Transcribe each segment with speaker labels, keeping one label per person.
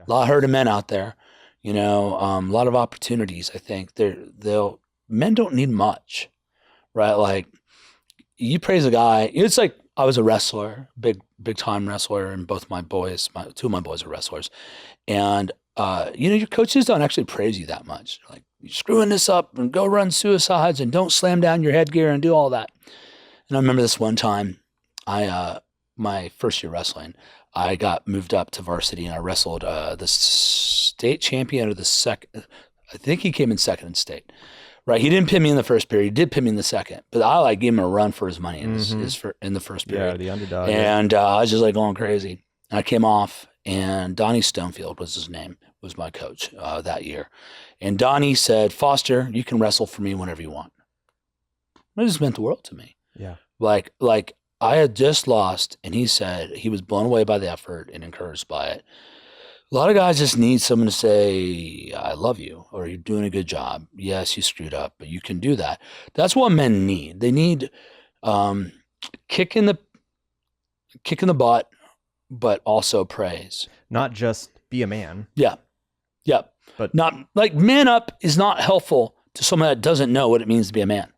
Speaker 1: A lot of herded men out there, a lot of opportunities. I think men don't need much, right? Like you praise a guy. It's like I was a wrestler, big time wrestler, and both my boys, two of my boys are wrestlers, and your coaches don't actually praise you that much. Like you're screwing this up and go run suicides and don't slam down your headgear and do all that. And I remember this one time, my first year wrestling, I got moved up to varsity and I wrestled the state champion or the second. I think he came in second in state. Right, he didn't pin me in the first period. He did pin me in the second, but I gave him a run for his money in the first period.
Speaker 2: Yeah, the underdog.
Speaker 1: And I was just like going crazy. And I came off, and Donnie Stonefield was his name, was my coach that year. And Donnie said, "Foster, you can wrestle for me whenever you want." It just meant the world to me.
Speaker 2: Yeah,
Speaker 1: like I had just lost, and he said he was blown away by the effort and encouraged by it. A lot of guys just need someone to say, "I love you," or "You're doing a good job. Yes, you screwed up, but you can do that." That's what men need. They need kick in the butt, but also praise.
Speaker 2: not just be a man.
Speaker 1: Yeah.
Speaker 2: But
Speaker 1: not like man up is not helpful to someone that doesn't know what it means to be a man.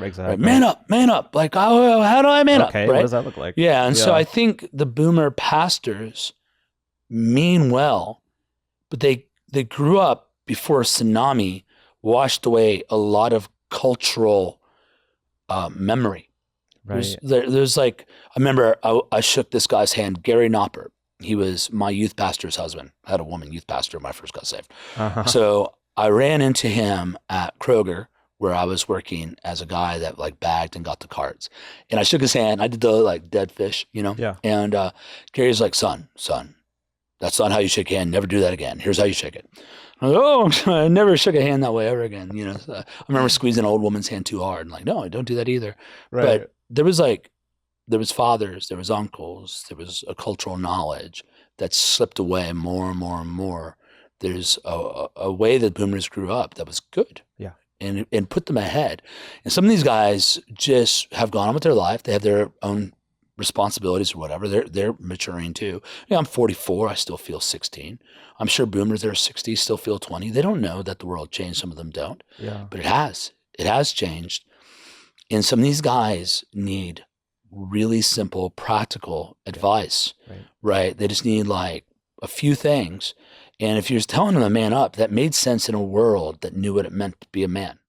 Speaker 2: Exactly.
Speaker 1: Right? Man up. Like, how do I man up?
Speaker 2: Okay,
Speaker 1: right?
Speaker 2: what does that look like?
Speaker 1: Yeah, and so I think the boomer pastors mean well, but they grew up before a tsunami washed away a lot of cultural memory.
Speaker 2: Right.
Speaker 1: There's like, I remember I shook this guy's hand, Gary Noppert. He was my youth pastor's husband. I had a woman youth pastor when I first got saved. So I ran into him at Kroger, where I was working as a guy that like bagged and got the carts. And I shook his hand. I did the like dead fish,
Speaker 2: Yeah.
Speaker 1: And Gary's like, son, that's not how you shake a hand. Never do that again. Here's how you shake it. I was like, I never shook a hand that way ever again. So I remember squeezing an old woman's hand too hard. And like, no, I don't do that either.
Speaker 2: Right.
Speaker 1: But there was fathers, there was uncles, there was a cultural knowledge that slipped away more and more and more. There's a way that boomers grew up that was good.
Speaker 2: Yeah.
Speaker 1: And put them ahead. And some of these guys just have gone on with their life. They have their own responsibilities or whatever. They're maturing too. I'm 44. I still feel 16. I'm sure boomers that are 60 still feel 20. They don't know that the world changed. Some of them don't.
Speaker 2: Yeah.
Speaker 1: But it has. It has changed. And some of these guys need really simple, practical advice, right? They just need like a few things. And if you're telling them to man up, that made sense in a world that knew what it meant to be a man.